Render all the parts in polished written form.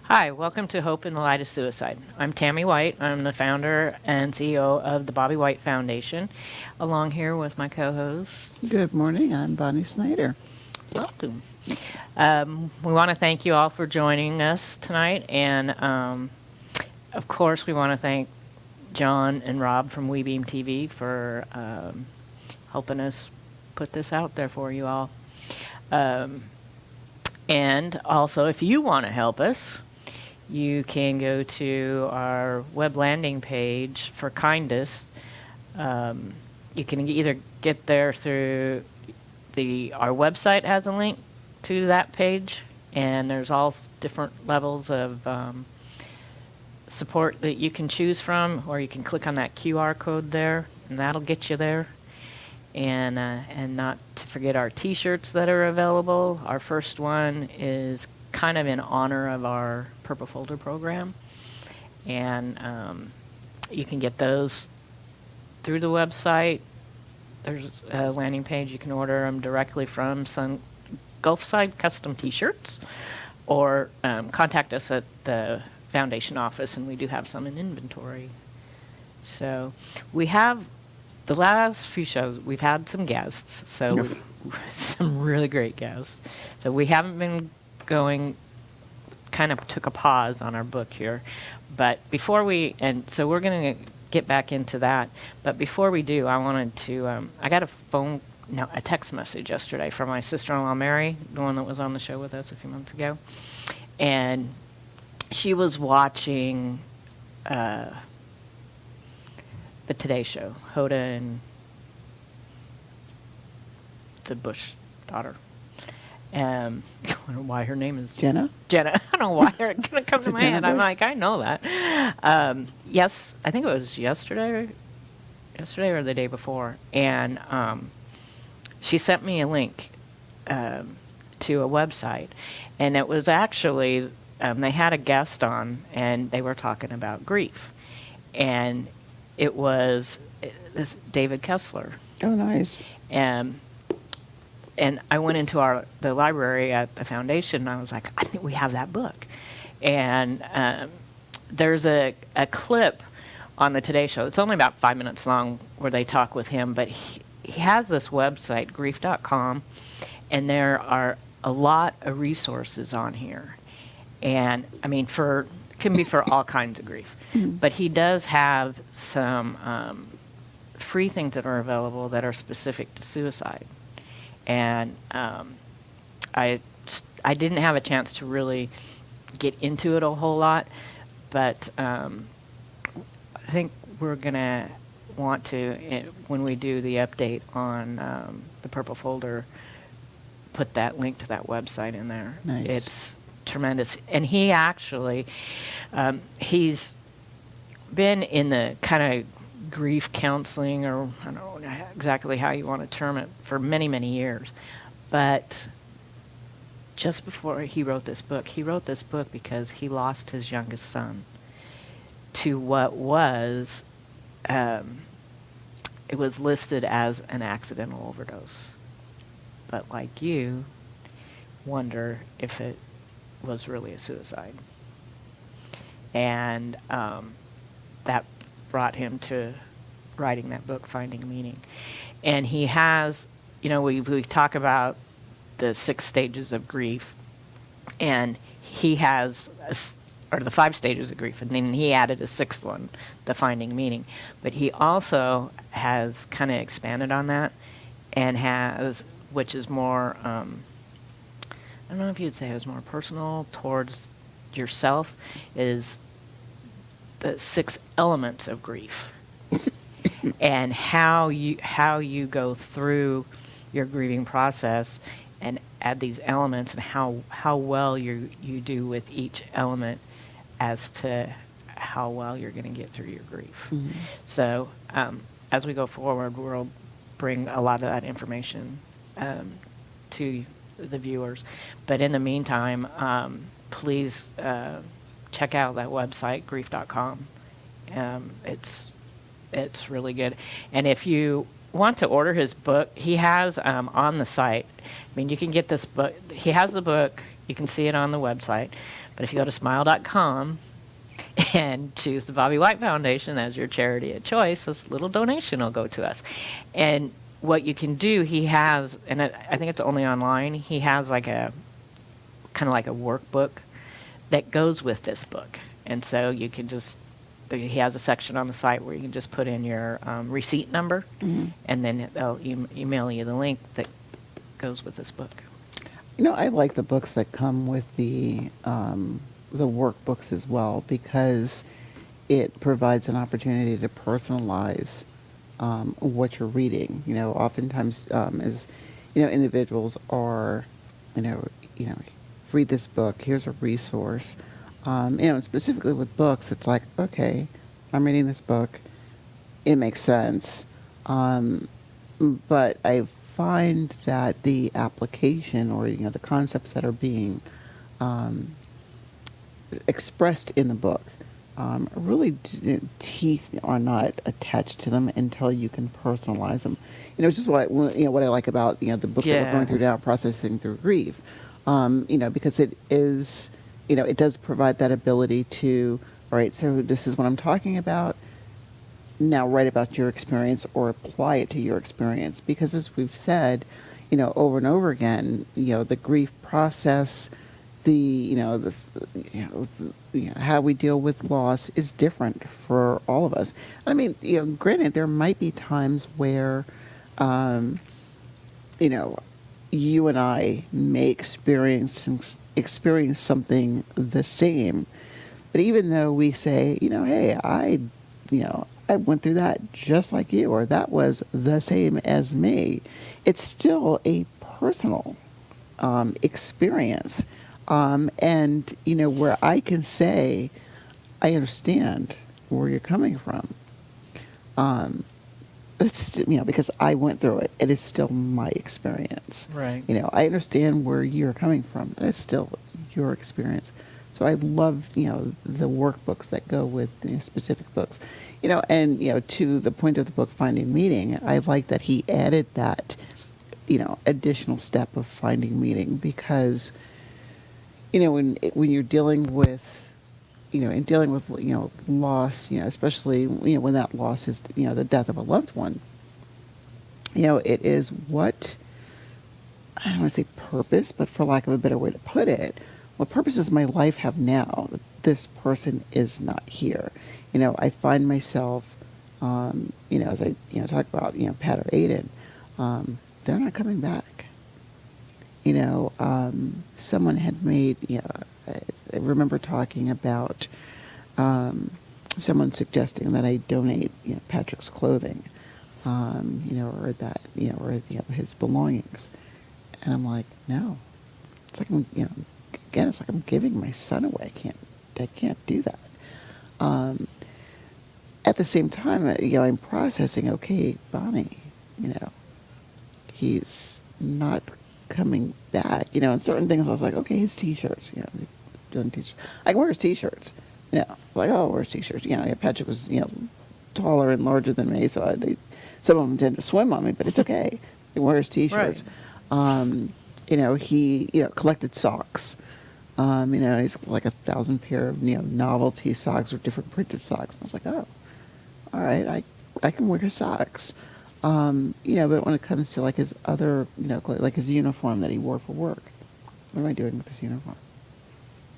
Hi, welcome to Hope in the Light of Suicide. I'm Tammy White. I'm the founder and CEO of the Bobby White Foundation, along here with my co-host. Good morning. I'm Bonnie Snyder. Welcome. We want to thank you all for joining us tonight, and of course, we want to thank John and Rob from WeBeam TV for helping us put this out there for you all. And also, if you want to help us, you can go to our web landing page for Kindness. You can either get there through our website has a link to that page, and there's all different levels of support that you can choose from, or you can click on that QR code there, and that'll get you there. And not to forget our T-shirts that are available. Our first one is kind of in honor of our Purple Folder program, and you can get those through the website. There's a landing page. You can order them directly from Gulfside Custom T-shirts, or contact us at the foundation office, and we do have some in inventory. So we have the last few shows, we've had some guests, so some really great guests. So we haven't been going, kind of took a pause on our book here. But before so we're going to get back into that. But before we do, I wanted to, I got a text message yesterday from my sister-in-law, Mary, the one that was on the show with us a few months ago. And she was watching the Today Show, Hoda and the Bush daughter. I don't know why her name is Jenna. I don't know why it couldn't come to my head. I'm like, I know that. Yes, I think it was yesterday or the day before, and she sent me a link to a website, and it was actually they had a guest on, and they were talking about grief, and it was this David Kessler. Oh, nice. And I went into the library at the foundation, and I was like, I think we have that book. And there's a clip on the Today Show. It's only about 5 minutes long where they talk with him, but he has this website, grief.com, and there are a lot of resources on here. And, I mean, can be for all kinds of grief. But he does have some free things that are available that are specific to suicide. And I didn't have a chance to really get into it a whole lot, but I think we're going to want to, when we do the update on the Purple Folder, put that link to that website in there. Nice. It's tremendous. And he actually, he's been in the kind of grief counseling, or I don't know exactly how you want to term it, for many, many years. But just before he wrote this book because he lost his youngest son to what was, it was listed as an accidental overdose. But like you, wonder if it was really a suicide. And that brought him to writing that book, Finding Meaning. And he has, we talk about the 6 stages of grief, and he has, or the 5 stages of grief, and then he added a 6th one, the Finding Meaning. But he also has kind of expanded on that, and has, which is more, I don't know if you'd say it was more personal towards yourself, is the 6 elements of grief. And how you go through your grieving process and add these elements, and how well you do with each element as to how well you're going to get through your grief. Mm-hmm. So as we go forward, we'll bring a lot of that information to the viewers. But in the meantime, please check out that website, grief.com. It's really good. And if you want to order his book, he has on the site, I mean, you can get this book. He has the book. You can see it on the website. But if you go to smile.com and choose the Bobby White Foundation as your charity of choice, this little donation will go to us. And what you can do, he has, and I think it's only online, he has like a kind of like a workbook that goes with this book. And so you can just, he has a section on the site where you can just put in your receipt number, and then they'll email you the link that goes with this book. You know, I like the books that come with the workbooks as well, because it provides an opportunity to personalize what you're reading. You know, oftentimes, as you know, individuals are, you know, read this book. Here's a resource. You know, specifically with books, it's like, okay, I'm reading this book. It makes sense. But I find that the application, or, you know, the concepts that are being expressed in the book, really teeth are not attached to them until you can personalize them. You know, it's just what I like about, you know, the book that we're going through now, Processing Through Grief. You know, because it is, you know, it does provide that ability to, all right, so this is what I'm talking about. Now write about your experience or apply it to your experience. Because as we've said, you know, over and over again, you know, the grief process, how we deal with loss is different for all of us. I mean, you know, granted, there might be times where, you know, you and I may experience something the same, but even though we say, you know, hey, I went through that just like you, or that was the same as me, it's still a personal experience. And, you know, where I can say, I understand where you're coming from. It's, you know, because I went through it. It is still my experience. Right. You know, I understand where you're coming from. It's still your experience. So I love, you know, the workbooks that go with, you know, specific books. You know, and, you know, to the point of the book, Finding Meaning, I like that he added that, you know, additional step of finding meaning, because, you know, when you're dealing with, you know, loss, you know, especially, you know, when that loss is, you know, the death of a loved one, you know, it is what, I don't want to say purpose, but for lack of a better way to put it, what purpose does my life have now that this person is not here? You know, I find myself, you know, as I, you know, talk about, you know, Pat or Aiden, they're not coming back. You know, someone had made, you know, I remember talking about someone suggesting that I donate, you know, Patrick's clothing, you know, or that, you know, or, you know, his belongings. And I'm like, no. It's like, you know, again, it's like I'm giving my son away. I can't do that. At the same time, you know, I'm processing, okay, Bonnie, you know, he's not coming back, you know, and certain things I was like, okay, his t-shirts, you know, doing t-shirts. I can wear his t-shirts, you know, like, oh, wear his t-shirts. You know, Patrick was, you know, taller and larger than me, so some of them tend to swim on me, but it's okay. He wears t-shirts. Right. You know, he, you know, collected socks. You know, he's like 1,000 pair of, you know, novelty socks or different printed socks. And I was like, oh, all right, I can wear his socks. You know, but when it comes to like his other, you know, like his uniform that he wore for work, what am I doing with his uniform?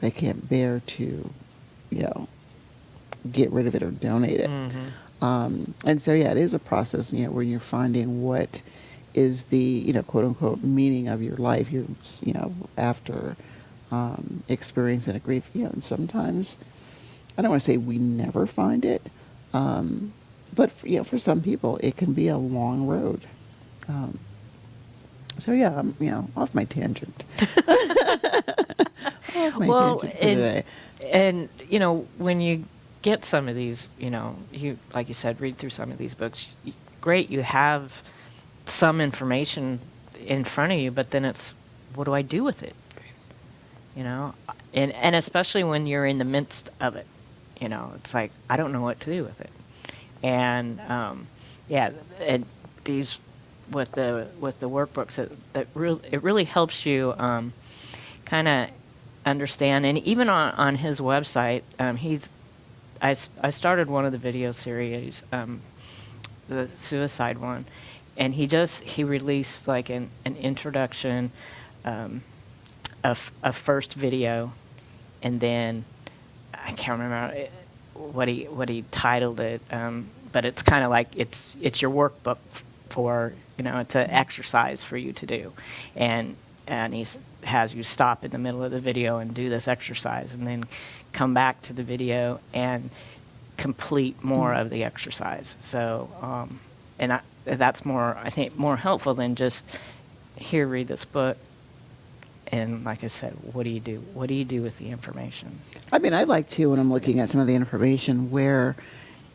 I can't bear to, you know, get rid of it or donate it. Mm-hmm. And so, yeah, it is a process, you know, where you're finding what is the, you know, quote unquote meaning of your life, you know, after experiencing a grief. You know, and sometimes, I don't want to say we never find it, but you know, for some people, it can be a long road. So yeah, I'm, you know, off my tangent. Well, and you know, when you get some of these, you know, you, like you said, read through some of these books, great, you have some information in front of you, but then it's, what do I do with it? You know, and especially when you're in the midst of it, you know, it's like, I don't know what to do with it. And yeah, and these with the workbooks, it really helps you kind of understand. And even on his website, I started one of the video series, the suicide one, and he released like an introduction, a first video, and then I can't remember what he titled it, but it's kind of like it's your workbook for, it's an exercise for you to do, and he has you stop in the middle of the video and do this exercise, and then come back to the video and complete more of the exercise. So, that's more, I think, more helpful than just here, read this book. And like I said, what do you do? What do you do with the information? I mean, I like to, when I'm looking at some of the information, where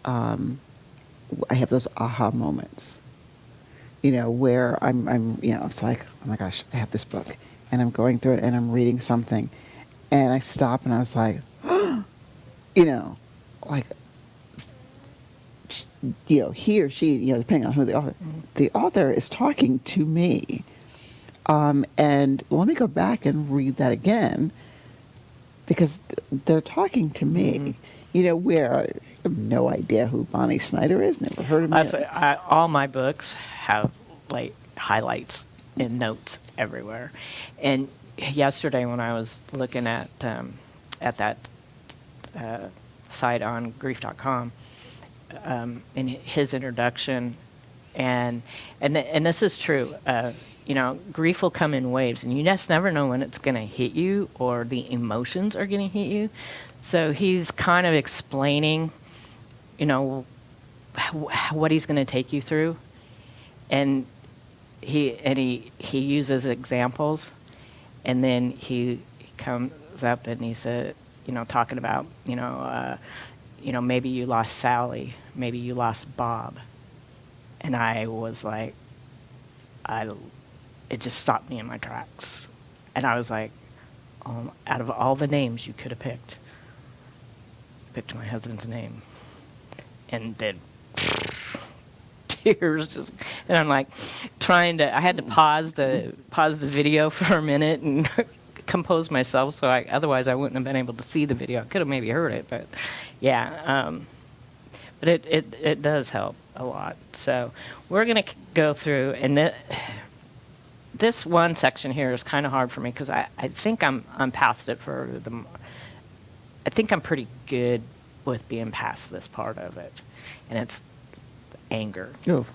I have those aha moments. Where I'm, it's like, oh my gosh, I have this book, and I'm going through it, and I'm reading something, and I stop, and I was like, like, he or she, depending on who the author is talking to me. And let me go back and read that again, because they're talking to me. Where I have no idea who Bonnie Snyder is, never heard of him. All my books have like highlights and notes everywhere. And yesterday when I was looking at that site on grief.com, in his introduction, and this is true, grief will come in waves, and you just never know when it's going to hit you or the emotions are going to hit you. So he's kind of explaining, what he's going to take you through, and he uses examples, and then he comes up and he said, talking about, maybe you lost Sally, maybe you lost Bob, and I was like, it just stopped me in my tracks. And I was like, out of all the names you could have picked my husband's name. And then tears just, and I'm like I had to pause the video for a minute and compose myself, so otherwise I wouldn't have been able to see the video. I could have maybe heard it, but yeah. But it does help a lot. So we're going to go through, and this one section here is kind of hard for me because I think I'm past it I think I'm pretty good with being past this part of it, and it's anger. Oh.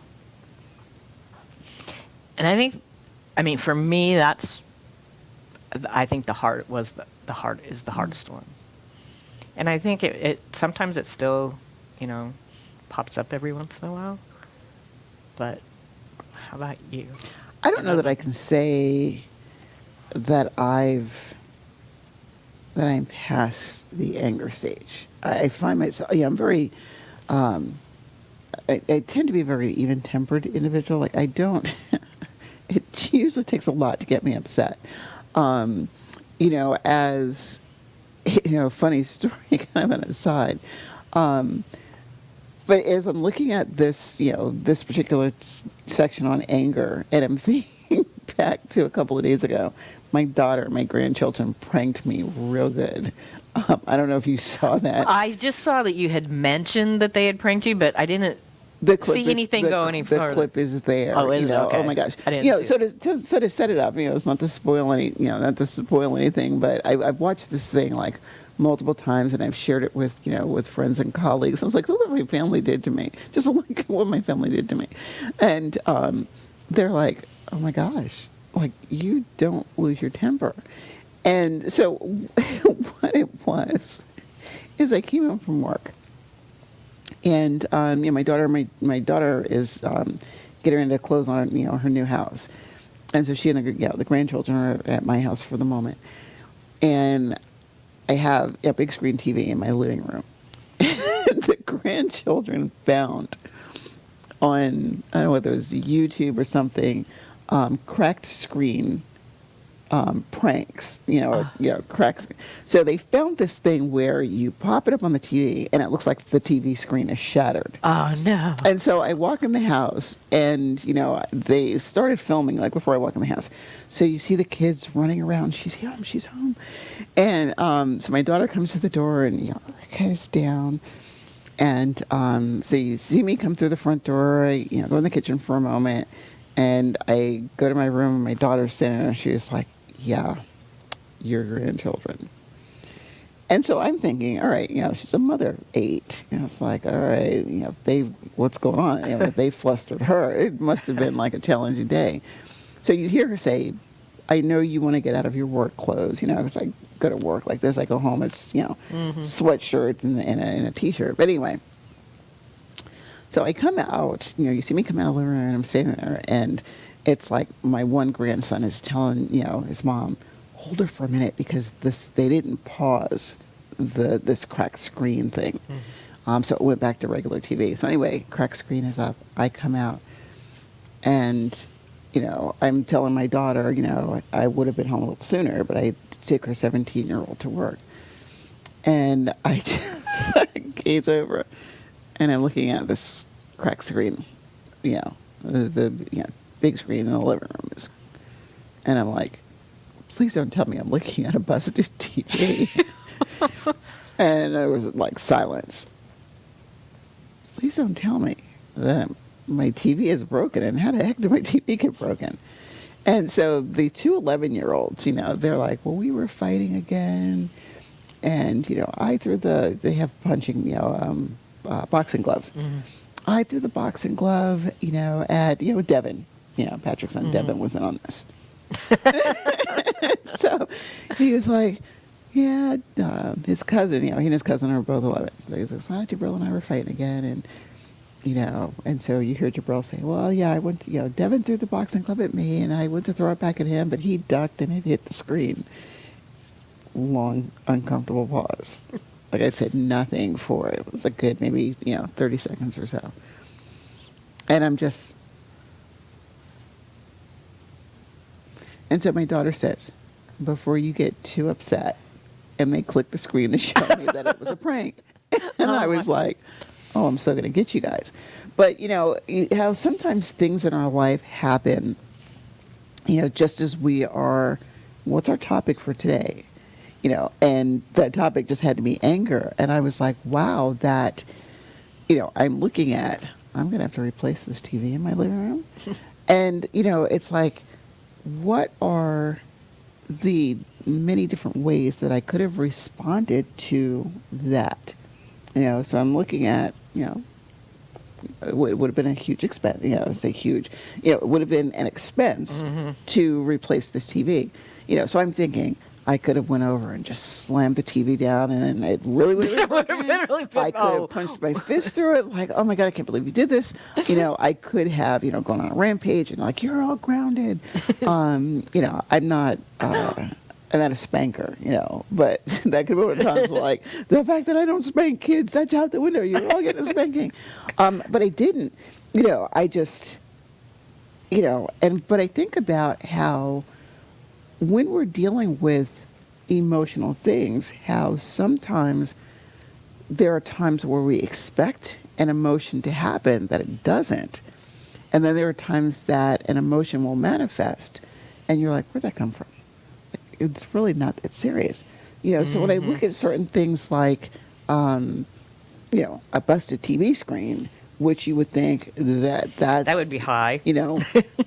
And I mean, for me, I think the heart is the hardest one. And I think it sometimes it still, pops up every once in a while. But how about you? I don't know that I can say that I'm past the anger stage. I find myself, I'm very, I tend to be a very even-tempered individual. Like, I don't, it usually takes a lot to get me upset. Funny story, kind of an aside. But as I'm looking at this, this particular section on anger, and I'm thinking back to a couple of days ago, my grandchildren pranked me real good. I don't know if you saw that. I just saw that you had mentioned that they had pranked you, but I didn't see anything go any further. The clip is there. Oh, is it? Okay. Oh my gosh! I didn't see it. To set it up, it's not to spoil anything, but I've watched this thing like multiple times, and I've shared it with with friends and colleagues. I was like, look what my family did to me. Just look at what my family did to me, and they're like, oh my gosh, like you don't lose your temper. And so what it was is I came home from work, and my daughter is getting ready to close on her new house, and so she and the grandchildren are at my house for the moment, and I have a big screen TV in my living room. The grandchildren found on, I don't know whether it was YouTube or something, cracked screen pranks, or, cracks. So they found this thing where you pop it up on the TV and it looks like the TV screen is shattered. Oh, no. And so I walk in the house and, they started filming like before I walk in the house. So you see the kids running around. She's home. She's home. And so my daughter comes to the door and, her head is down. And so you see me come through the front door. I, go in the kitchen for a moment. And I go to my room and my daughter's sitting there and she's like, yeah, your grandchildren. And so I'm thinking, all right, she's a mother of 8. It's like, all right, what's going on? If they flustered her, it must have been like a challenging day. So you hear her say, I know you want to get out of your work clothes, because I go to work like this. I go home, it's, sweatshirt and a T-shirt. But anyway, so I come out, you see me come out of the living room and I'm sitting there and it's like my one grandson is telling, his mom, hold her for a minute because they didn't pause this cracked screen thing. So it went back to regular TV. So anyway, cracked screen is up. I come out and, I'm telling my daughter, I would have been home a little sooner, but I took her 17-year-old to work. And I just gaze over and I'm looking at this cracked screen, the big screen in the living room and I'm like, please don't tell me I'm looking at a busted TV. And there was like silence. Please don't tell me that my TV is broken, and how the heck did my TV get broken? And so the two 11-year-olds, they're like, well, we were fighting again, and I threw they have punching, boxing gloves. I threw the boxing glove, at, Devin. Patrick's son, Devin, wasn't on this. So he was like, yeah, his cousin, he and his cousin are both 11. So he says, Jabril and I were fighting again. And, and so you hear Jabril say, well, yeah, I went to, Devin threw the boxing glove at me and I went to throw it back at him, but he ducked and it hit the screen. Long, uncomfortable pause. Like I said, nothing for it. It was a good maybe, 30 seconds or so. And I'm just... And so my daughter says, before you get too upset, and they click the screen to show me that it was a prank. And I was like, oh, I'm so going to get you guys. But, how sometimes things in our life happen, just as we are, what's our topic for today? And that topic just had to be anger. And I was like, wow, that, I'm looking at, I'm going to have to replace this TV in my living room. And, it's like, what are the many different ways that I could have responded to that? So I'm looking at, it would have been a huge expense, say huge, it would have been an expense to replace this TV. So I'm thinking, I could have went over and just slammed the TV down and it really would have been I could have punched my fist through it like, oh my God, I can't believe you did this. I could have, gone on a rampage and like, you're all grounded. I'm not a spanker, but that could be one of the times like, the fact that I don't spank kids, that's out the window. You're all getting a spanking. But I didn't, I just, but I think about how when we're dealing with emotional things, how sometimes there are times where we expect an emotion to happen that it doesn't. And then there are times that an emotion will manifest and you're like, where'd that come from? It's really not that serious. So when I look at certain things like, a busted TV screen, which you would think that would be high,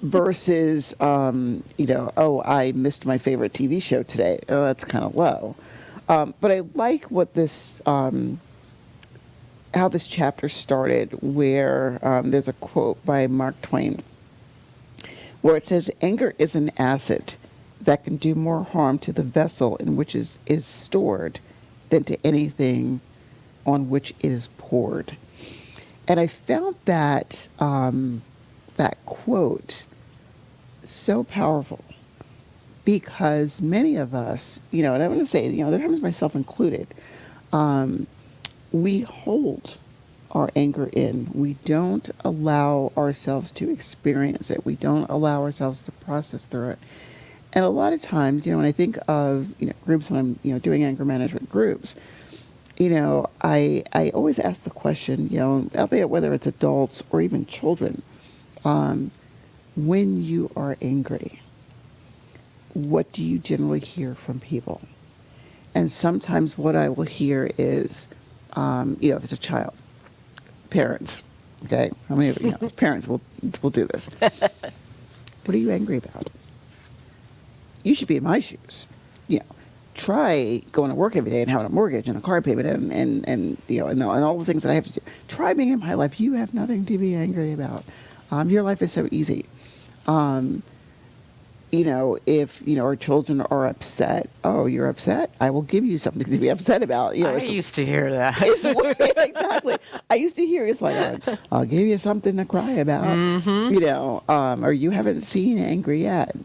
versus, oh, I missed my favorite TV show today. Oh, that's kind of low. But I like what this, how this chapter started, where there's a quote by Mark Twain, where it says, anger is an acid that can do more harm to the vessel in which is stored than to anything on which it is poured. And I found that that quote so powerful because many of us, and I'm going to say, there are times myself included, we hold our anger in. We don't allow ourselves to experience it. We don't allow ourselves to process through it. And a lot of times, when I think of, groups when I'm, doing anger management groups, I always ask the question, albeit whether it's adults or even children, when you are angry, what do you generally hear from people? And sometimes what I will hear is, if it's a child, parents, okay? How many of parents will do this? What are you angry about? You should be in my shoes. Try going to work every day and having a mortgage and a car payment and all the things that I have to do. Try being in my life. You have nothing to be angry about. Your life is so easy. If, our children are upset, oh, you're upset? I will give you something to be upset about. I used to hear that. Exactly. I used to hear it's like, I'll give you something to cry about, or you haven't seen angry yet.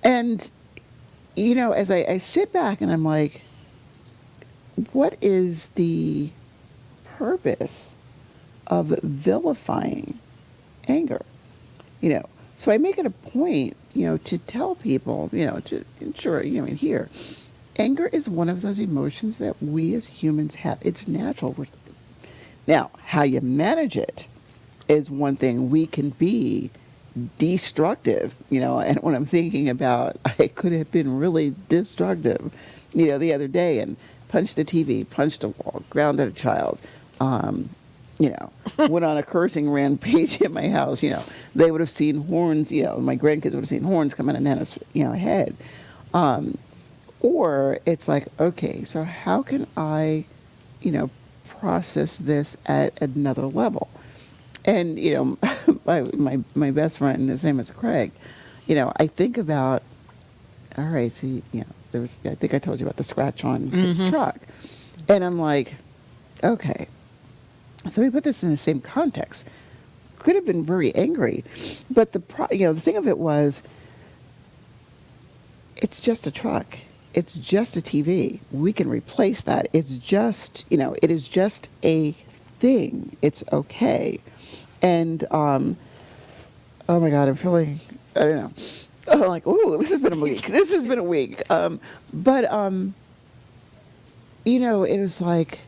And, as I sit back and I'm like, what is the purpose of vilifying anger? So I make it a point, to tell people, to ensure, here, anger is one of those emotions that we as humans have. It's natural. Now, how you manage it is one thing. We can be destructive, and when I'm thinking about, I could have been really destructive, the other day and punched the TV, punched a wall, grounded a child, went on a cursing rampage in my house. They would have seen horns, my grandkids would have seen horns coming in Nana's, head. Or it's like, okay, so how can I, process this at another level? And, my best friend, his name is Craig, I think about, all right, so, there was, I think I told you about the scratch on his truck. And I'm like, okay, so we put this in the same context. Could have been very angry, but the thing of it was, it's just a truck. It's just a TV. We can replace that. It's just, it is just a thing. It's okay. And, oh my God, I'm feeling, I don't know. I'm like, ooh, this has been a week. This has been a week. But it was like,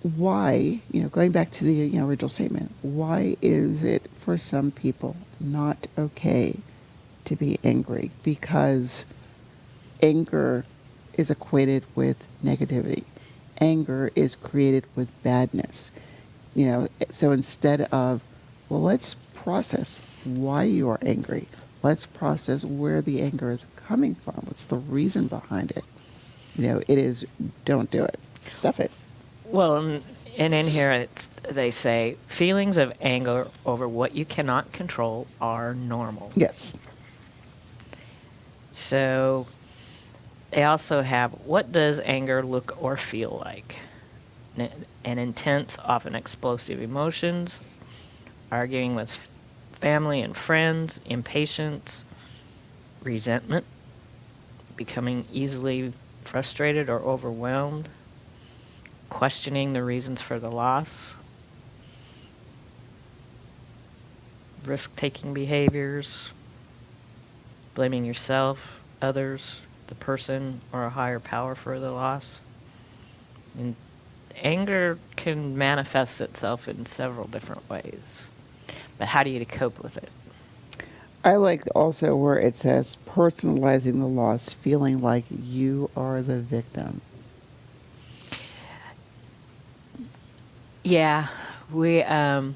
why, going back to the original statement, why is it for some people not okay to be angry? Because anger is equated with negativity. Anger is created with badness. So instead of, well, let's process why you are angry. Let's process where the anger is coming from. What's the reason behind it? It is, don't do it. Stuff it. Well, and in here they say feelings of anger over what you cannot control are normal. Yes. So they also have, what does anger look or feel like? An intense, often explosive emotions, arguing with family and friends, impatience, resentment, becoming easily frustrated or overwhelmed, questioning the reasons for the loss, risk-taking behaviors, blaming yourself, others, the person, or a higher power for the loss. And anger can manifest itself in several different ways. But how do you cope with it? I like also where it says personalizing the loss, feeling like you are the victim. Yeah, we, a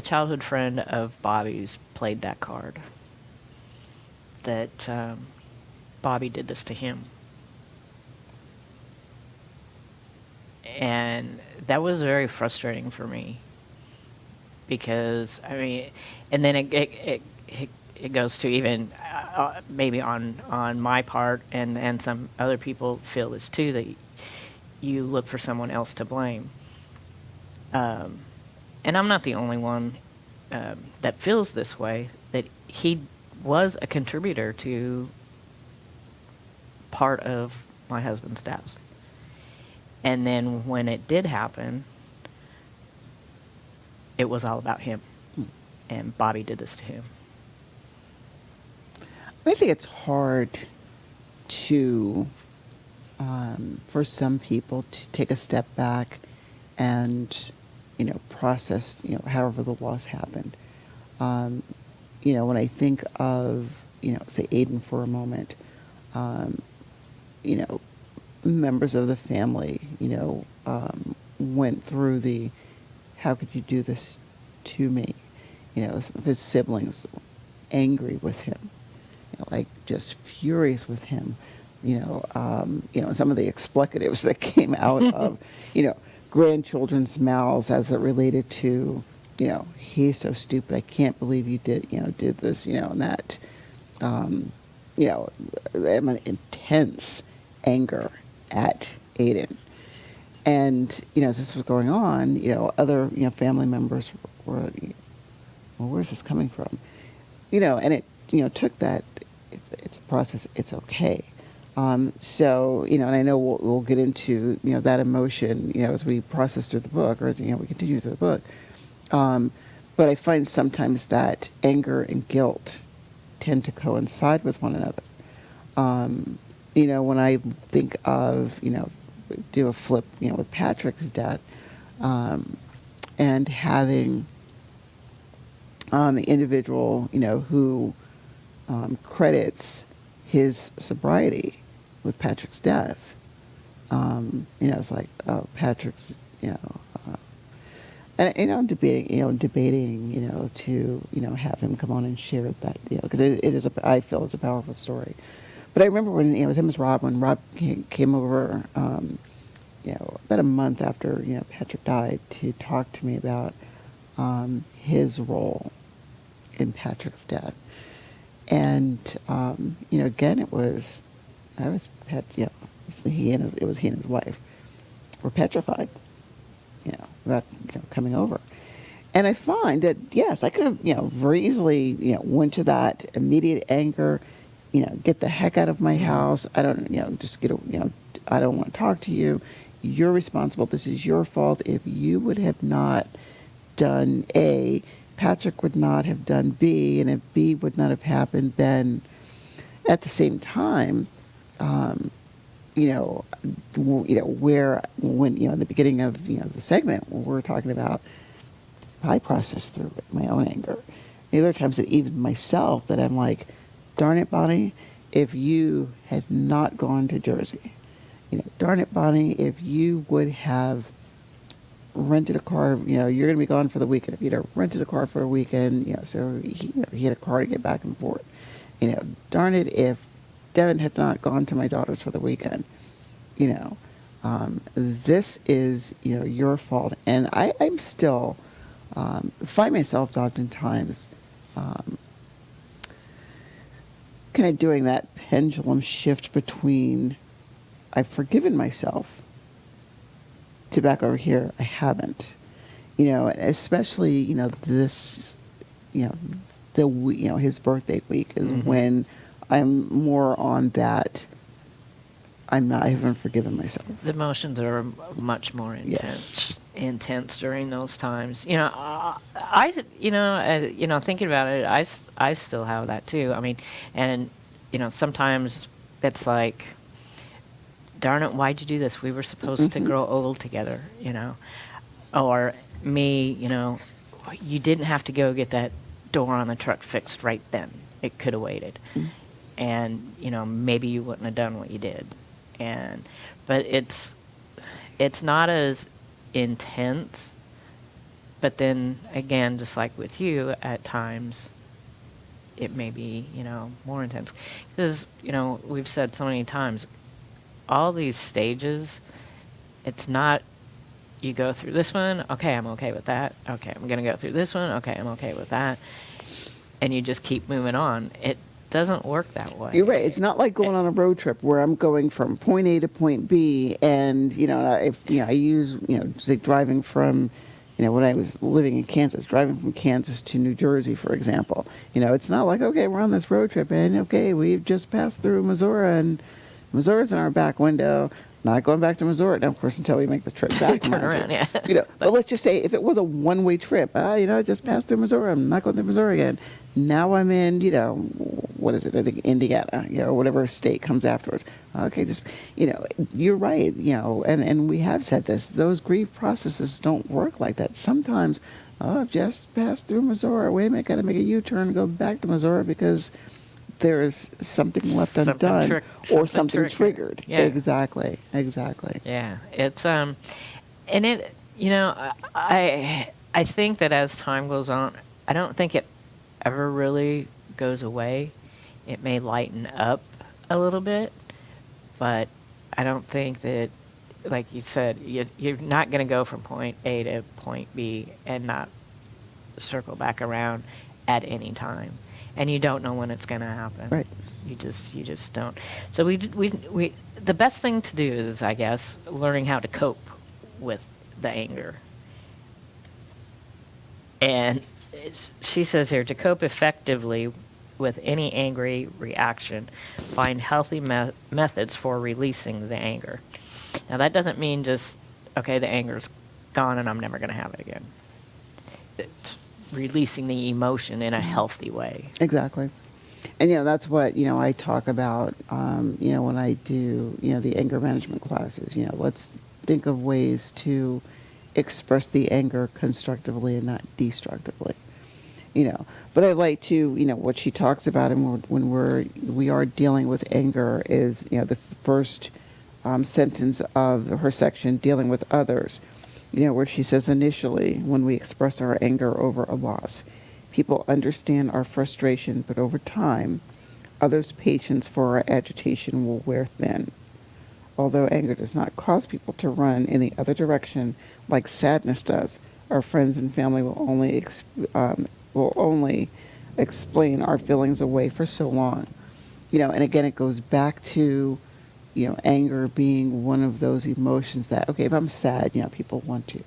childhood friend of Bobby's played that card. That Bobby did this to him. And that was very frustrating for me. Because, and then it goes to even maybe on my part, and some other people feel this too, that you look for someone else to blame. And I'm not the only one that feels this way, that he was a contributor to part of my husband's death. And then when it did happen, it was all about him. And Bobby did this to him. I think it's hard to, for some people to take a step back and, process, however the loss happened. When I think of, say Aiden for a moment, um, you know, members of the family, went through the, how could you do this to me? Some of his siblings angry with him, like just furious with him. Some of the expletives that came out of, grandchildren's mouths as it related to, he's so stupid. I can't believe you did this, and that, an intense anger at Aiden. And, as this was going on, other, family members were, well, where's this coming from? And it, took that, it's a process, it's okay. So, and I know we'll get into, that emotion, as we process through the book, or as, we continue through the book. But I find sometimes that anger and guilt tend to coincide with one another. When I think of, do a flip, with Patrick's death, and having the individual, who credits his sobriety with Patrick's death, it's like, oh, Patrick's, and debating, to, have him come on and share that, because it is I feel it's a powerful story. But I remember when, it was him as Rob, when Rob came over, about a month after, Patrick died, to talk to me about his role in Patrick's death. And, again, it was he and his wife were petrified, about, coming over. And I find that, yes, I could have, very easily, went to that immediate anger, get the heck out of my house. I don't, just I don't want to talk to you. You're responsible. This is your fault. If you would have not done A, Patrick would not have done B, and if B would not have happened, then at the same time, where when in the beginning of the segment when we're talking about, I process through my own anger. The other times that even myself that I'm like, darn it, Bonnie, if you had not gone to Jersey, darn it, Bonnie, if you would have rented a car, you're going to be gone for the weekend. If you'd have rented a car for a weekend, so he had a car to get back and forth. Darn it, if Devin had not gone to my daughter's for the weekend, this is, your fault. And I'm still, find myself oftentimes, kind of doing that pendulum shift between I've forgiven myself to back over here, I haven't. Especially, this, his birthday week is when I'm more on that, I haven't forgiven myself. The emotions are much more intense during those times. Thinking about it, I still have that too. I mean, and, sometimes it's like, darn it, why'd you do this? We were supposed to grow old together, Or me, you didn't have to go get that door on the truck fixed right then. It could have waited. And, maybe you wouldn't have done what you did. But it's not as intense. But then, again, just like with you, at times, it may be, more intense. Because, we've said so many times, all these stages, it's not you go through this one, okay, I'm okay with that. Okay, I'm going to go through this one, okay, I'm okay with that. And you just keep moving on. It doesn't work that way. You're right. It's not like going on a road trip where I'm going from point A to point B, and I use say driving from when I was living in Kansas, driving from Kansas to New Jersey, for example. It's not like, okay, we're on this road trip, and okay, we've just passed through Missouri, and Missouri's in our back window. Not going back to Missouri now, of course, until we make the trip back. Turn around, yeah. But let's just say if it was a one-way trip, I just passed through Missouri. I'm not going to Missouri again. Now I'm in, what is it? I think Indiana, or whatever state comes afterwards. Okay, just, you're right, and we have said this, those grief processes don't work like that. Sometimes, I've just passed through Missouri. Wait a minute, got to make a U-turn and go back to Missouri because there is something left undone or something triggered. Yeah. Exactly. Yeah, it's and it, I think that as time goes on, I don't think it ever really goes away. It may lighten up a little bit, but I don't think that, like you said, you're not going to go from point A to point B and not circle back around at any time, and you don't know when it's going to happen. Right. You just don't. So we the best thing to do is, I guess, learning how to cope with the anger. And she says here, to cope effectively with any angry reaction, find healthy methods for releasing the anger. Now, that doesn't mean just, okay, the anger's gone and I'm never going to have it again. It's releasing the emotion in a healthy way. Exactly. And, that's what, I talk about, when I do, the anger management classes. Let's think of ways to express the anger constructively and not destructively. But I like to, what she talks about, and when we are dealing with anger is, this first sentence of her section, dealing with others, where she says, initially, when we express our anger over a loss, people understand our frustration, but over time, others' patience for our agitation will wear thin. Although anger does not cause people to run in the other direction like sadness does, our friends and family will only explain our feelings away for so long. And again, it goes back to, anger being one of those emotions that, okay, if I'm sad, people want to,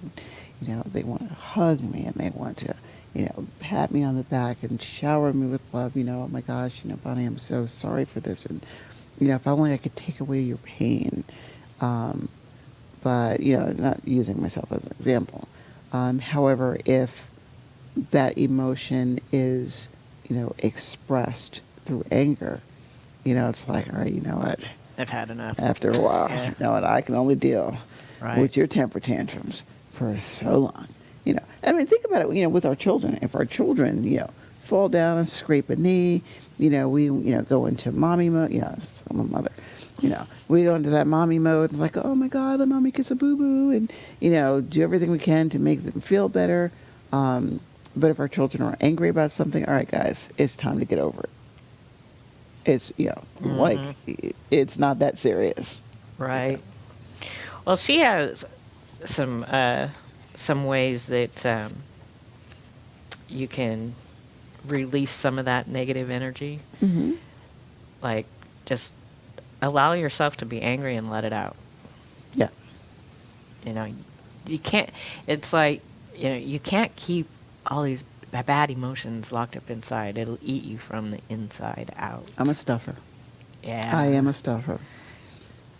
they want to hug me and they want to, pat me on the back and shower me with love. Oh my gosh, Bonni, I'm so sorry for this. And, if only I could take away your pain. But, not using myself as an example. However, if that emotion is, expressed through anger, it's like, all right, you know what? I've had enough. After a while, Yeah. you know what? I can only deal with your temper tantrums for so long. I mean, think about it, with our children. If our children, fall down and scrape a knee, we, go into mommy mode. I'm a mother. We go into that mommy mode and like, oh my God, let mommy kiss a boo-boo, and, do everything we can to make them feel better. But if our children are angry about something, all right, guys, it's time to get over it. It's, like, it's not that serious. Right. Well, she has some ways that you can release some of that negative energy. Mm-hmm. Like, just allow yourself to be angry and let it out. Yeah. You can't, it's like, you can't keep all these bad emotions locked up inside. It'll eat you from the inside out. I'm a stuffer. Yeah. I am a stuffer.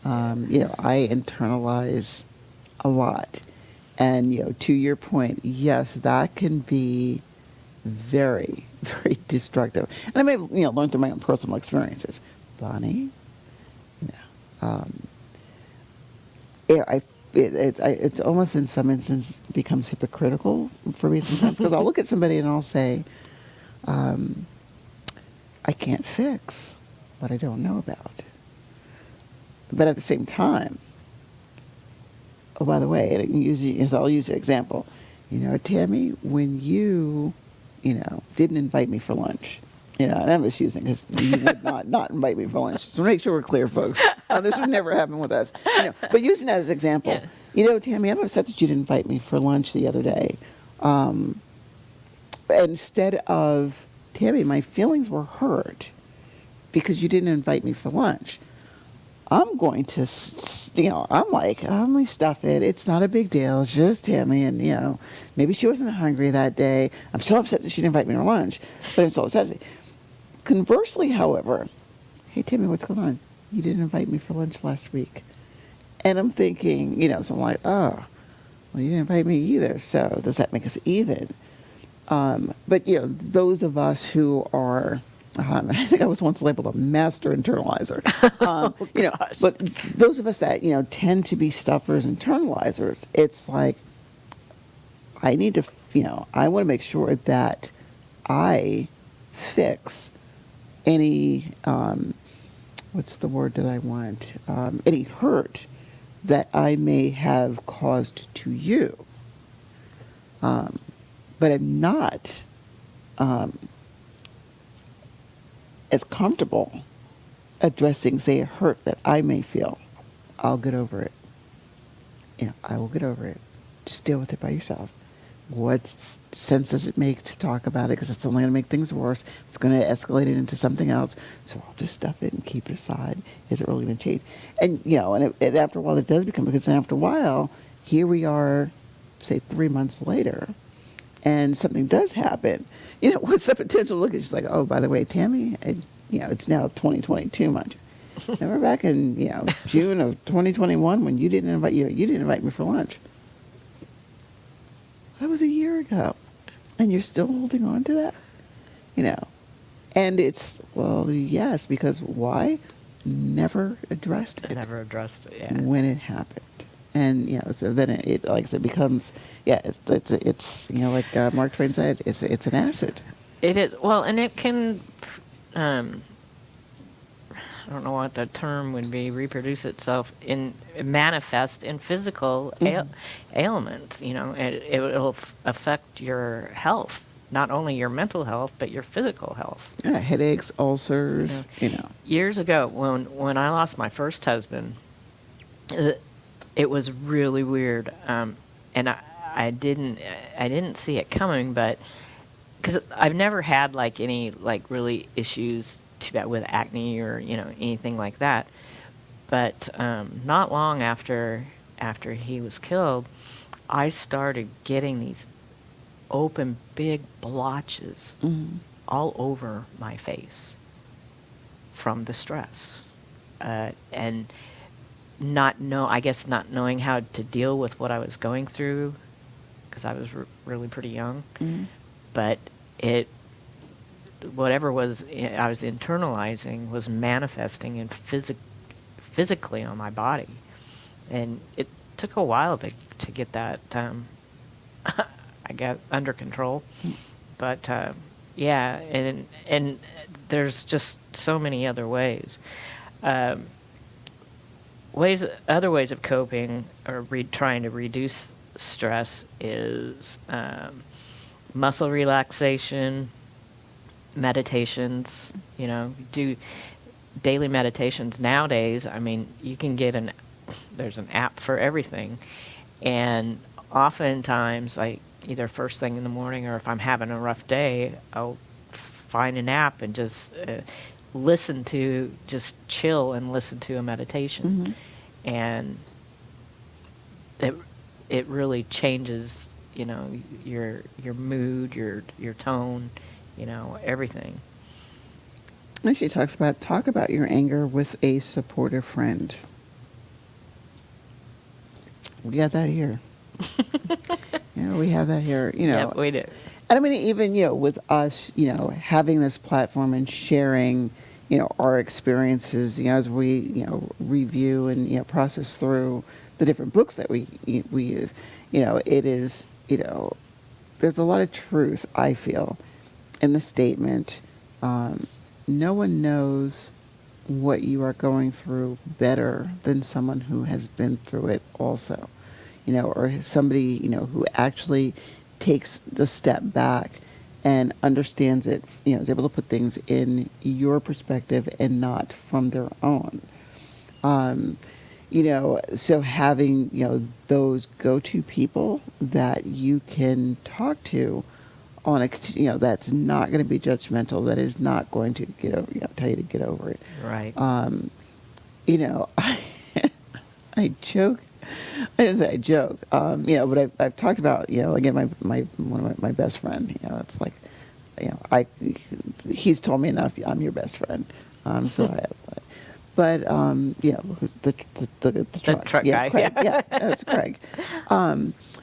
I internalize a lot. And, to your point, yes, that can be very, very destructive. And I may have, learned through my own personal experiences. Bonni, it's almost in some instances becomes hypocritical for me sometimes, because I'll look at somebody and I'll say, I can't fix what I don't know about. But at the same time, oh, by the way, I'll use an example. Tammy, when you, didn't invite me for lunch, and I'm just using because you would not invite me for lunch. So make sure we're clear, folks. This would never happen with us. But using that as an example, Tammy, I'm upset that you didn't invite me for lunch the other day. Instead of, Tammy, my feelings were hurt because you didn't invite me for lunch. I'm going to, I'm like, I'm going to stuff it. It's not a big deal. It's just Tammy. And, maybe she wasn't hungry that day. I'm still upset that she didn't invite me to lunch, but I'm still upset. Conversely, however, hey, Tammy, what's going on? You didn't invite me for lunch last week. And I'm thinking, so I'm like, oh, well, you didn't invite me either. So does that make us even? But, those of us who are I think I was once labeled a master internalizer. You know, gosh. but those of us that, you know, tend to be stuffers, internalizers, it's like, I need to, you know, I want to make sure that I fix any, what's the word that I want? Any hurt that I may have caused to you. But I'm not as comfortable addressing, say, a hurt that I may feel. I'll get over it. Yeah, I will get over it. Just deal with it by yourself. What sense does it make to talk about it? Because it's only going to make things worse. It's going to escalate it into something else. So I'll just stuff it and keep it aside. Is it really going to change? And, you know, and after a while it does become, because then after a while, here we are, say 3 months later, and something does happen. You know, what's the potential look at? She's like, oh, by the way, Tammy, you know, it's now 2022 month. Remember back in, you know, June of 2021 when you didn't invite me for lunch. That was a year ago. And you're still holding on to that? You know. And it's, well, yes, because why? Never addressed it. Never addressed it, yeah. When it happened. And, you know, so then it like I said, becomes, yeah, it's you know, like Mark Twain said, it's an acid. It is. Well, and it can, I don't know what the term would be, reproduce itself manifest in physical ailments. You know, it'll affect your health, not only your mental health, but your physical health. Yeah, headaches, ulcers, you know. Years ago, when I lost my first husband, it was really weird, and I didn't see it coming, but because I've never had like any like really issues with acne or, you know, anything like that, but not long after he was killed, I started getting these open big blotches all over my face from the stress, and not knowing how to deal with what I was going through, because I was really pretty young, but whatever I was internalizing was manifesting in physically on my body, and it took a while to get that I guess under control, but yeah, and there's just so many other ways. Other ways of coping or trying to reduce stress is muscle relaxation, meditations. You know, do daily meditations nowadays. I mean, you can get there's an app for everything, and oftentimes, like either first thing in the morning or if I'm having a rough day, I'll find an app and just chill and listen to a meditation, and it really changes, you know, your mood, your tone, you know, everything. She talk about your anger with a supportive friend. We got that here. You know, we have that here. You know, yeah, we do. And I mean, even, you know, with us, you know, having this platform and sharing, you know, our experiences, you know, as we, you know, review and, you know, process through the different books that we use, you know, it is, you know, there's a lot of truth, I feel, in the statement. No one knows what you are going through better than someone who has been through it also, you know, or somebody, you know, who actually takes the step back and understands it, you know, is able to put things in your perspective and not from their own. You know, so having, you know, those go-to people that you can talk to on a, you know, that's not going to be judgmental, that is not going to get over, you know, tell you to get over it. Right. You know, I joke. I didn't say I joke. You know, but I've talked about, you know, again, one of my best friend. You know, it's like, you know, he's told me enough. I'm your best friend. But you know, the truck guy. Craig, yeah, that's Craig.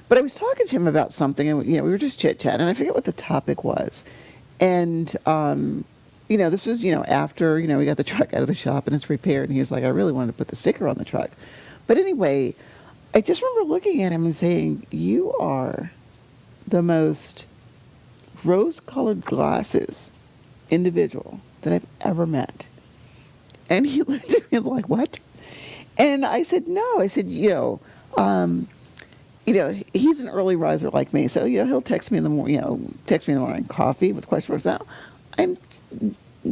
But I was talking to him about something, and you know, we were just chit chatting, and I forget what the topic was, and this was, after, we got the truck out of the shop and it's repaired. And he was like, I really wanted to put the sticker on the truck. But anyway, I just remember looking at him and saying, you are the most rose-colored glasses individual that I've ever met. And he looked at me like, what? And I said, no. I said, he's an early riser like me. So, he'll text me in the morning, coffee with question marks. Now, I'm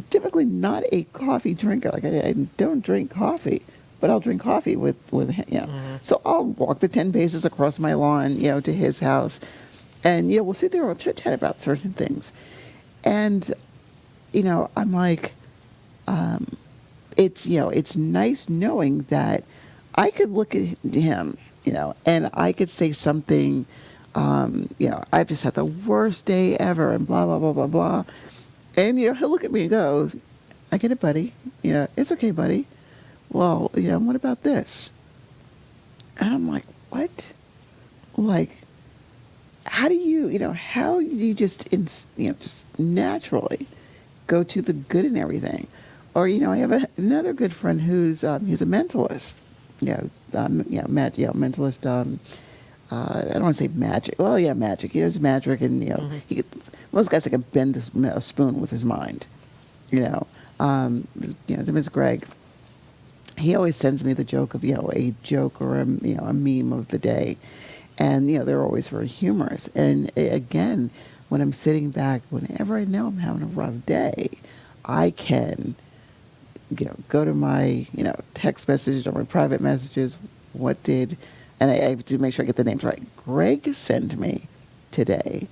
typically not a coffee drinker. Like, I don't drink coffee, but I'll drink coffee with him, Mm-hmm. So I'll walk the 10 paces across my lawn, to his house. And, we'll sit there and we'll chit-chat about certain things. And, I'm like, it's nice knowing that I could look at him, and I could say something, I've just had the worst day ever and blah, blah, blah, blah, blah. And, he'll look at me and go, I get it, buddy. It's okay, buddy. Well, what about this? And I'm like, what? Like, how do you just naturally go to the good in everything? Or, I have another good friend who's, he's a mentalist. Mentalist, I don't want to say magic. Well, yeah, magic. He's magic, and, most guys can bend a spoon with his mind. Ms. Greg, he always sends me the joke of, a joke or a meme of the day. And, they're always very humorous. And again, when I'm sitting back, whenever I know I'm having a rough day, I can, go to my, text messages or my private messages. And I have to make sure I get the names right. Greg sent me today.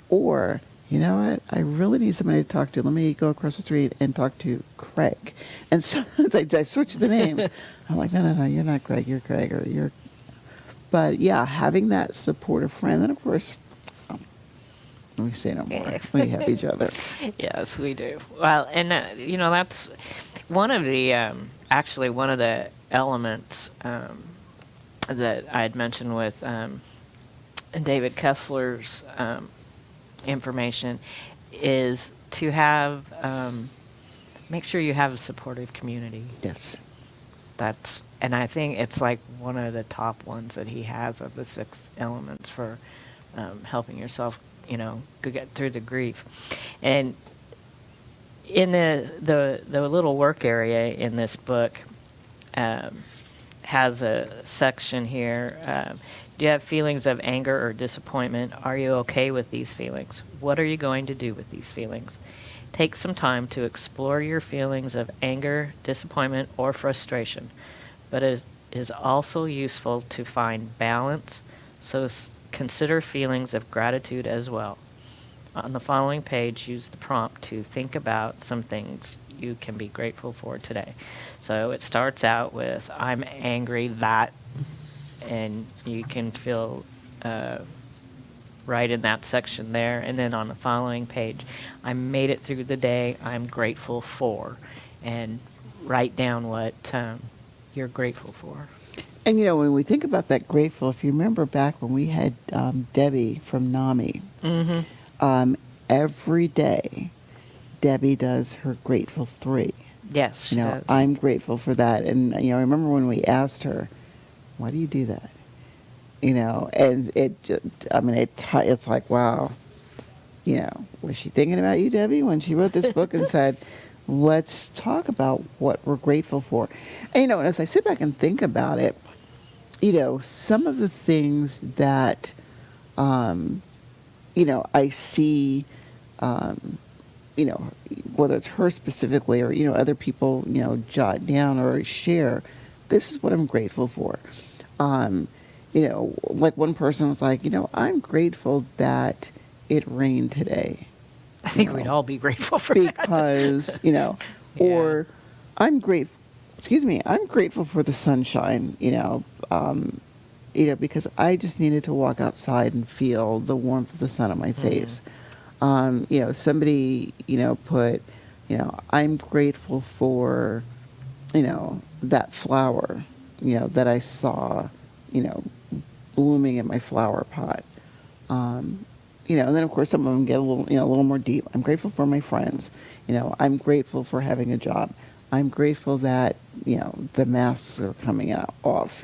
Or, you know what? I really need somebody to talk to. Let me go across the street and talk to Craig. And sometimes I switch the names. I'm like, no, you're not Greg. You're Craig. Or you're... But, yeah, having that supportive friend. And, of course, let me say no more. We have each other. Yes, we do. Well, and, that's one of the, actually one of the elements that I had mentioned with David Kessler's information is to have, make sure you have a supportive community. Yes. And I think it's like one of the top ones that he has of the 6 elements for helping yourself, get through the grief. And in the little work area in this book has a section here. Do you have feelings of anger or disappointment? Are you okay with these feelings? What are you going to do with these feelings? Take some time to explore your feelings of anger, disappointment, or frustration. But it is also useful to find balance, so consider feelings of gratitude as well. On the following page, use the prompt to think about some things you can be grateful for today. So it starts out with, I'm angry that, and you can feel right in that section there. And then on the following page, I made it through the day, I'm grateful for, and write down what you're grateful for. And, when we think about that grateful, if you remember back when we had Debbie from NAMI, every day Debbie does her grateful 3. Yes, she does. I'm grateful for that. And, I remember when we asked her, why do you do that? And it just, it's like, wow, was she thinking about you, Debbie, when she wrote this book and said, let's talk about what we're grateful for. And, and as I sit back and think about it, some of the things that, I see, whether it's her specifically or, other people, jot down or share, this is what I'm grateful for. Like one person was like, I'm grateful that it rained today. I think we'd all be grateful for that. Because, or I'm grateful for the sunshine, because I just needed to walk outside and feel the warmth of the sun on my face. Somebody, put, I'm grateful for, that flower, that I saw, blooming in my flower pot. and then of course some of them get a little more deep. I'm grateful for my friends. I'm grateful for having a job. I'm grateful that, the masks are coming off,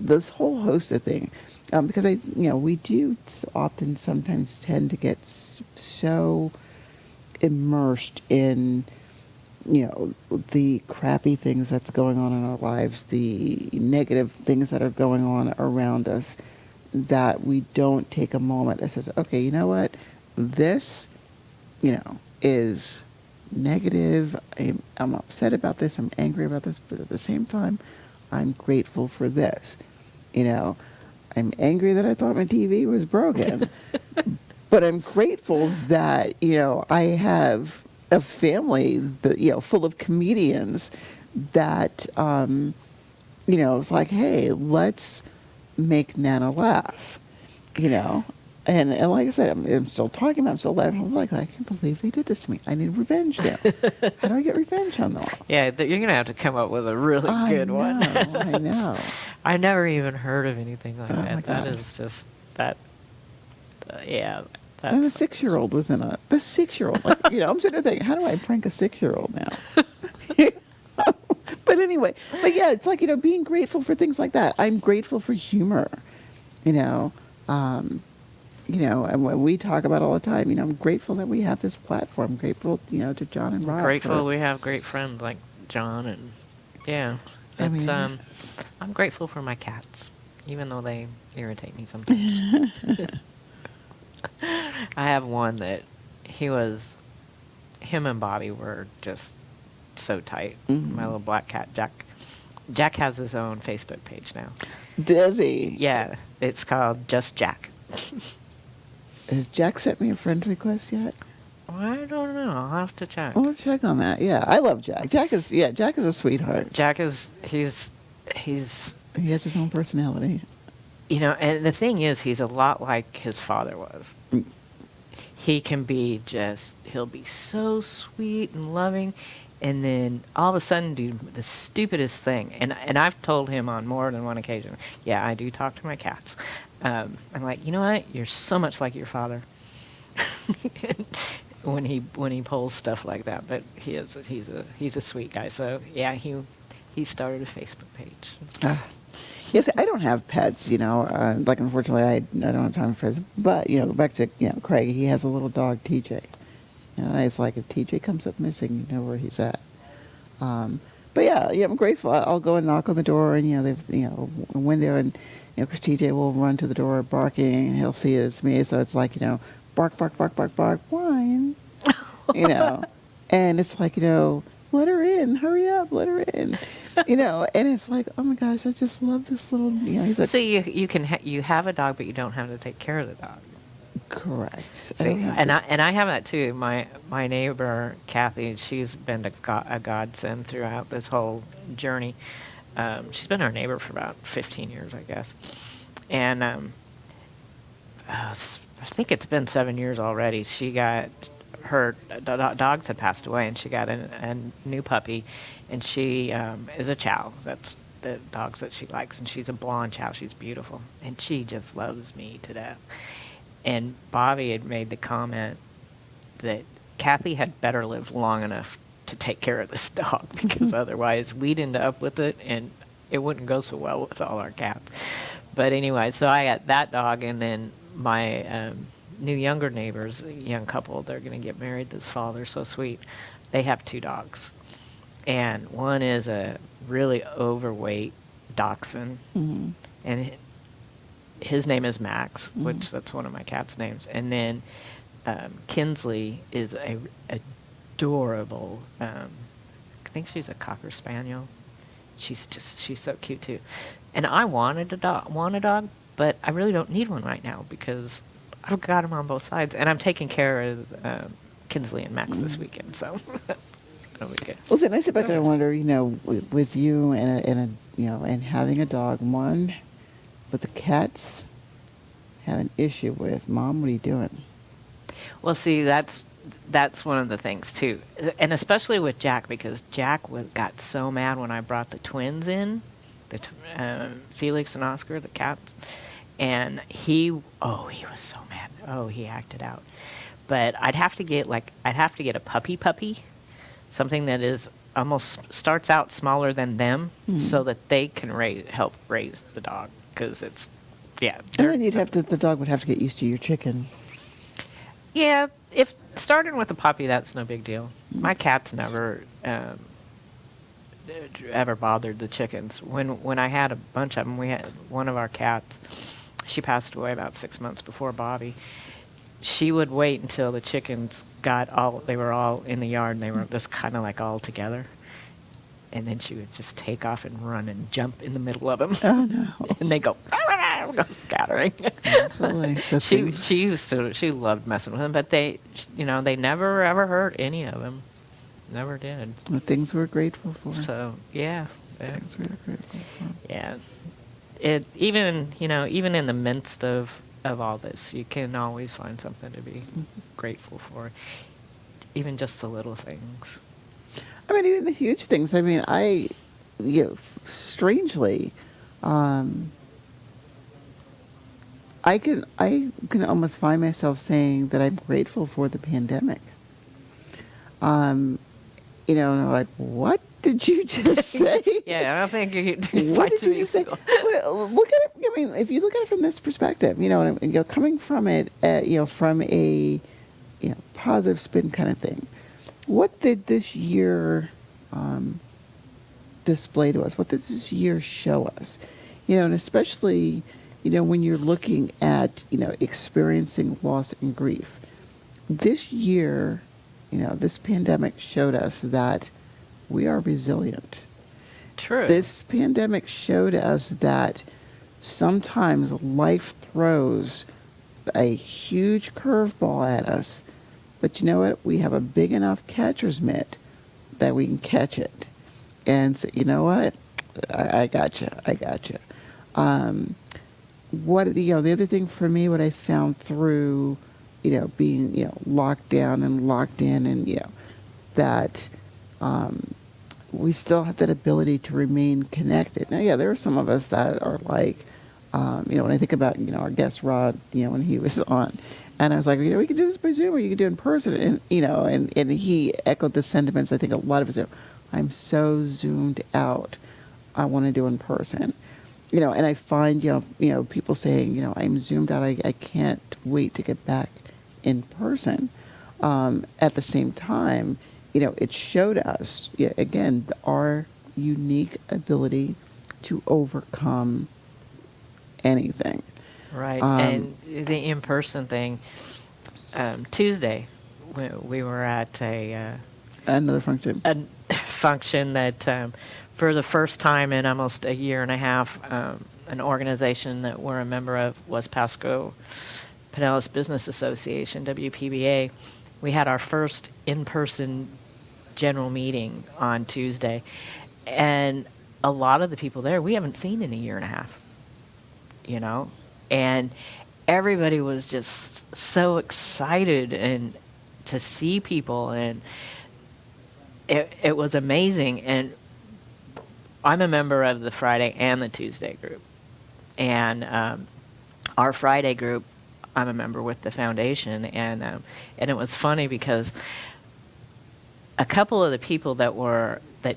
this whole host of things. Because we do often sometimes tend to get so immersed in, the crappy things that's going on in our lives, the negative things that are going on around us, that we don't take a moment that says, okay, you know what, this, is negative. I'm upset about this. I'm angry about this, but at the same time, I'm grateful for this. I'm angry that I thought my TV was broken, but I'm grateful that, I have a family that, full of comedians that, it's like, hey, let's make Nana laugh, And like I said, I'm still talking about it, I'm still laughing. I was like, I can't believe they did this to me. I need revenge now. How do I get revenge on them all? Yeah, you're going to have to come up with a really good one. I know. I never even heard of anything like Oh, that. my That God. is just, yeah. That's, And the 6-year-old was in the 6-year-old. Like, I'm sitting there thinking, how do I prank a 6-year-old now? But anyway, yeah, it's like, being grateful for things like that. I'm grateful for humor, and when we talk about all the time, I'm grateful that we have this platform. Grateful, to John and Rob. grateful we have great friends like John and, yeah. It's, I'm grateful for my cats, even though they irritate me sometimes. I have one that him and Bobby were just so tight. Mm-hmm. My little black cat, Jack. Jack has his own Facebook page now. Does he? Yeah, it's called Just Jack. Has Jack sent me a friend request yet? I don't know. I'll have to check. Well, let's check on that. Yeah, I love Jack. Jack is a sweetheart. Jack is, He has his own personality. And the thing is, he's a lot like his father was. Mm. He can be he'll be so sweet and loving, and then all of a sudden do the stupidest thing. And I've told him on more than one occasion, yeah, I do talk to my cats. I'm like, you know what? You're so much like your father. when he pulls stuff like that, but he's a sweet guy. So yeah, he started a Facebook page. Yes, I don't have pets. Like unfortunately, I don't have time for pets. But back to Craig, he has a little dog, TJ. And it's like if TJ comes up missing, you know where he's at. But yeah, I'm grateful. I'll go and knock on the door, and they've a window, and because TJ will run to the door barking, and he'll see it's me. So it's like bark, bark, bark, bark, bark, whine. And it's like let her in, hurry up, let her in. And it's like, oh my gosh, I just love this little. He's like. So you have a dog, but you don't have to take care of the dog. Correct. See, and I have that too. My neighbor Kathy, she's been a godsend throughout this whole journey. She's been our neighbor for about 15 years, I guess, and I think it's been 7 years already. She got her dogs had passed away, and she got a new puppy, and she is a chow. That's the dogs that she likes, and she's a blonde chow. She's beautiful, and she just loves me to death. And Bobby had made the comment that Kathy had better live long enough to take care of this dog, because otherwise we'd end up with it, and it wouldn't go so well with all our cats. But anyway, so I got that dog, and then my new younger neighbors, a young couple, they're going to get married this fall. They're so sweet. They have 2 dogs. And one is a really overweight dachshund, Mm-hmm. and his name is Max, which that's one of my cat's names. And then Kinsley is a adorable, I think she's a Cocker Spaniel. She's so cute too. And I want a dog, but I really don't need one right now because I've got them on both sides, and I'm taking care of Kinsley and Max this weekend, so it'll be good. Well, and I sit back and I wonder, with you and having a dog, one, but the cats have an issue with, Mom, what are you doing? Well, see, that's one of the things too, and especially with Jack, because Jack got so mad when I brought the twins in, Felix and Oscar, the cats, And he was so mad. Oh, he acted out. But I'd have to get a puppy, something that is almost starts out smaller than them, so that they can help raise the dog, because it's, yeah. And then the dog would have to get used to your chicken. Yeah, if starting with a puppy, that's no big deal. My cats never ever bothered the chickens. When I had a bunch of them, we had one of our cats. She passed away about 6 months before Bobby. She would wait until the chickens they were all in the yard, and they were just kind of like all together. And then she would just take off and run and jump in the middle of them. Oh, no. And they go scattering. Absolutely. She loved messing with them, but they never ever hurt any of them. Never did. The things we're grateful for. So, yeah. Things we're grateful for. Yeah. Even in the midst of all this, you can always find something to be grateful for. Even just the little things. I mean, even the huge things. I mean, strangely, I can almost find myself saying that I'm grateful for the pandemic. And I'm like, what did you just say? Yeah, I don't think you. What did you just say? Look at it. I mean, if you look at it from this perspective, and coming from it, from a positive spin kind of thing. What did this year display to us? What did this year show us? And especially, when you're looking at, experiencing loss and grief. This year, this pandemic showed us that we are resilient. True. This pandemic showed us that sometimes life throws a huge curveball at us. But you know what? We have a big enough catcher's mitt that we can catch it. And say, you know what? I got you. The other thing for me, what I found through, being, locked down and locked in, and, that we still have that ability to remain connected. Now, yeah, there are some of us that are like, when I think about, our guest Rod, when he was on, and I was like, we can do this by Zoom or you can do it in person. And, and he echoed the sentiments. I think a lot of us are, I'm so zoomed out. I want to do in person. And I find, people saying, I'm zoomed out. I can't wait to get back in person. At the same time, it showed us, again, our unique ability to overcome anything. Right. And the in-person thing, Tuesday, we were at another function. A function that, for the first time in almost a year and a half, an organization that we're a member of, West Pasco Pinellas Business Association, WPBA. We had our first in-person general meeting on Tuesday. And a lot of the people there, we haven't seen in a year and a half, And everybody was just so excited and to see people, and it was amazing. And I'm a member of the Friday and the Tuesday group. And our Friday group, I'm a member with the foundation. And it was funny because a couple of the people that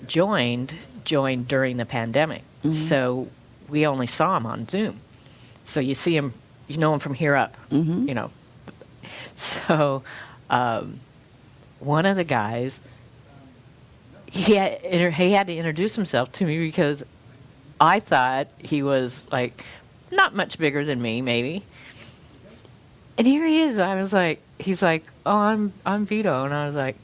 joined during the pandemic. Mm-hmm. So we only saw them on Zoom. So you see them, you know them from here up, Mm-hmm. So one of the guys, he had to introduce himself to me because I thought he was like not much bigger than me, maybe. And here he is. I was like, he's like, oh, I'm Vito, and I was like,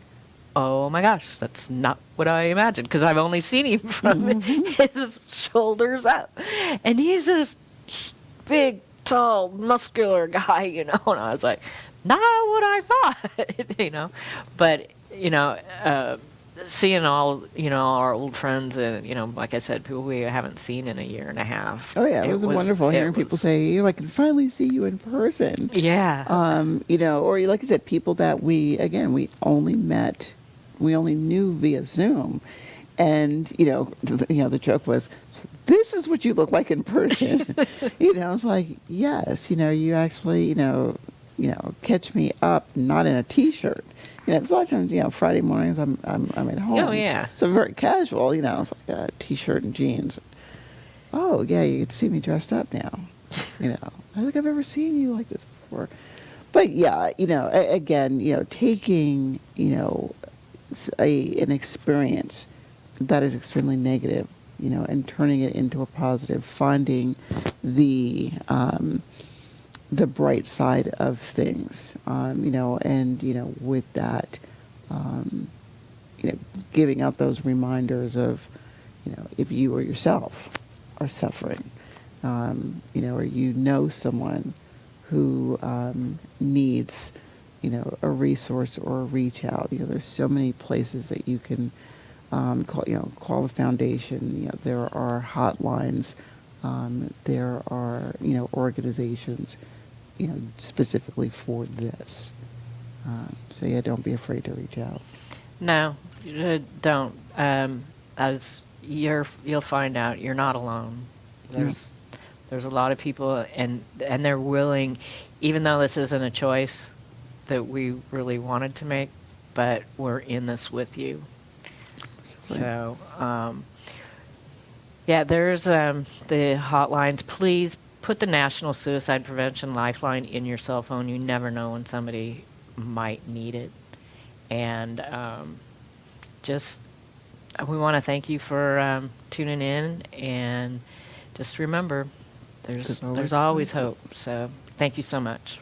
oh my gosh, that's not what I imagined, because I've only seen him from his shoulders up, and he's this big, tall, muscular guy, And I was like, not what I thought, But seeing all our old friends and like I said, people we haven't seen in a year and a half. Oh yeah, it was wonderful hearing people say, I can finally see you in person. Yeah. Or like you said, people that we only knew via Zoom, and the joke was, this is what you look like in person. It's like, yes, you actually, catch me up, not in a t-shirt. Because a lot of times, Friday mornings I'm at home. Oh, yeah. So I'm very casual, it's like a t-shirt and jeans. Oh, yeah, you get to see me dressed up now. I don't think I've ever seen you like this before. But yeah, again, taking, an experience that is extremely negative, and turning it into a positive, finding the bright side of things, and, with that, giving out those reminders of, if you or yourself are suffering, or someone who needs, a resource or a reach out. There's so many places that you can call the foundation. There are hotlines. There are, organizations, specifically for this. So yeah, don't be afraid to reach out. No, don't. As you'll find out, you're not alone. There's a lot of people, and they're willing, even though this isn't a choice that we really wanted to make, but we're in this with you. Absolutely. So, yeah, there's the hotlines. Please put the National Suicide Prevention Lifeline in your cell phone. You never know when somebody might need it. And we want to thank you for tuning in, and just remember, there's always hope. So thank you so much.